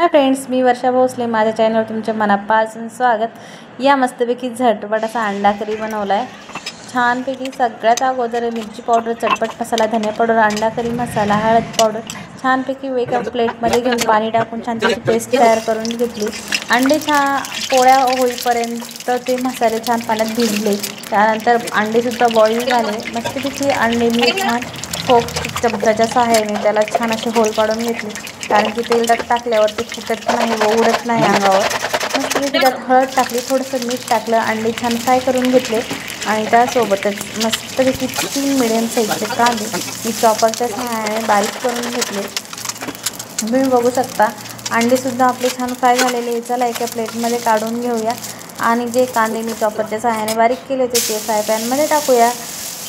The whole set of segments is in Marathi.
हाय फ्रेंड्स, मी वर्षा भोसले। माझ्या चॅनलवर तुमच्या मनापासून स्वागत। या मस्तपैकी झटपट असा अंडा करी बनवला आहे। छानपैकी सगळ्यात अगोदर मिरची पावडर, चटपट मसाला, धने पावडर, अंडा करी मसाला, हळद पावडर छानपैकी एका प्लेटमध्ये घेऊन पाणी टाकून छान त्याची पेस्ट तयार करून घेतली। अंडे पोळ्या होईपर्यंत ते मसाले छान पाण्यात भिजले। त्यानंतर अंडेसुद्धा बॉईल झाले। मस्तपैकी अंडे मी छान चमच्याच्या सहाय्याने त्याला छान असे होल पाडून घेतले, कारण की तेल टाकल्यावर ते फुटत नाही व उडत नाही अंगावर। मस्तपैकी त्यात हळद टाकली, थोडंसं मीठ टाकलं, अंडे छान फ्राय करून घेतले आणि त्यासोबतच मस्तपैकी 3 मिडियम साईजचे कांदे मी चॉपरच्या सहाय्याने बारीक करून घेतले। तुम्ही बघू शकता अंडेसुद्धा आपले छान फ्राय झालेले। चला एका प्लेटमध्ये काढून घेऊया आणि जे कांदे मी चॉपरच्या सहाय्याने बारीक केले होते ते फ्राय पॅनमध्ये टाकूया।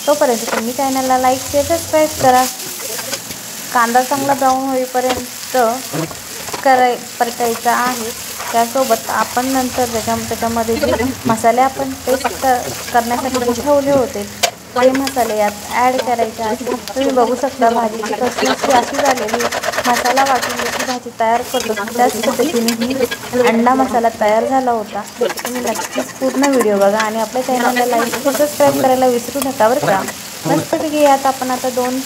तोपर्यंत तुम्ही चॅनलला लाईक शेअर सबस्क्राईब करा। कांदा चांगला ब्राऊन होईपर्यंत परतायचा आहे। त्यासोबत आपण नंतर त्याच्यामध्ये जे मसाले आपण पेस्ट करण्यासाठी ठेवले होते ते मसाले यात ॲड करायचे आहेत। तुम्ही बघू शकता भाजीची कशी अशी झालेली। मसाला वाटून जशी भाजी तयार करतो त्याच पद्धतीने ही अंडा मसाला तयार झाला होता। तुम्ही नक्कीच पूर्ण व्हिडिओ बघा आणि आपल्या चॅनलला लाईक सबस्क्राईब करायला विसरू नका बरं का। मस्तपैकी यात आपण आता 2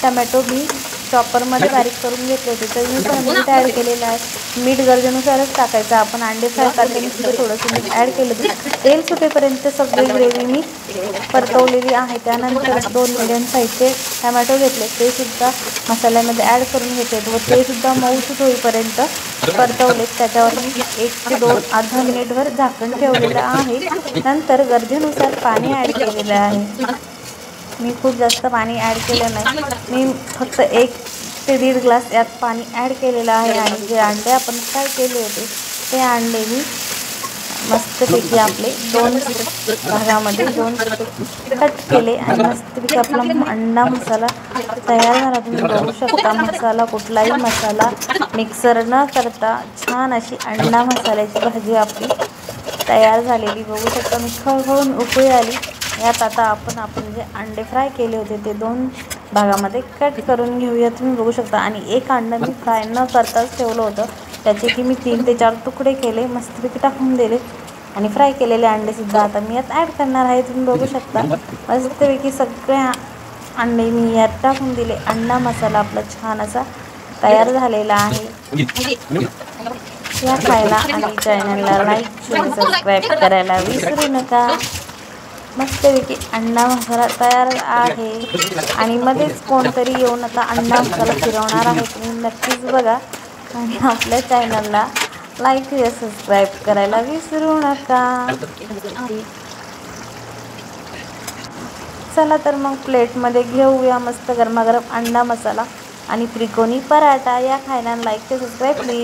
टमॅटो मी चॉपरमध्ये बारीक करून घेतले होते, चवीनुसार मीठ ॲड केलेलं आहे। मीठ गरजेनुसारच टाकायचं। आपण अंडे फ्राय करताना सुद्धा थोडंसं मीठ ॲड केलं होतं। तेल सुटेपर्यंत सगळी ग्रेव्ही मी परतवलेली आहे। त्यानंतर 2 मिडियम साईजचे टमॅटो घेतले, ते सुद्धा मसाल्यामध्ये ॲड करून घेतले व ते सुद्धा मऊसूत होईपर्यंत परतवले। त्याच्यावर मी 1 ते 2 अर्धा मिनिटभर झाकण ठेवलेलं आहे। नंतर गरजेनुसार पाणी ॲड केलेलं आहे। मी खूप जास्त पाणी ॲड केलं नाही, मी फक्त 1 ते 1.5 ग्लास यात पाणी ॲड केलेलं आहे। आणि जे अंडे आपण फ्राय केले होते ते अंडे मी मस्तपैकी आपले 2 भागामध्ये 2 कट केले आणि मस्तपैकी आपला अंडा मसाला तयार झाला। तुम्ही बघू शकता मसाला कुठलाही मसाला मिक्सर न करता छान अशी अंडा मसाल्याची भाजी आपली तयार झालेली बघू शकता। मी खळखळून उकळी आली। यात आता आपण जे अंडे फ्राय केले होते ते 2 भागामध्ये कट करून घेऊया। तुम्ही बघू शकता आणि एक अंडा मी फ्राय न करताच ठेवलं होतं, त्याचे की मी 3 ते 4 तुकडे केले, मस्तपैकी टाकून दिले आणि फ्राय केलेले अंडेसुद्धा आता मी यात ॲड करणार आहे। तुम्ही बघू शकता मस्तपैकी सगळे अंडे मी यात टाकून दिले। अंडा मसाला आपला छान असा तयार झालेला आहे। या खायला आणि चॅनलला लाईक शेअर सबस्क्राईब करायला विसरू नका। मस्तपैकी अंडा मसाला तयार आहे आणि मध्येच कोणतरी येऊन आता अंडा मसाला फिरवणार आहे। तुम्ही नक्कीच बघा आणि आपल्या चॅनलला लाईक शेअर सबस्क्राईब करायला विसरू नका। चला तर मग प्लेटमध्ये घेऊया मस्त गरमागरम अंडा मसाला आणि त्रिकोणी पराठा। या खायला लाईक शेअर सबस्क्राईब प्लीज।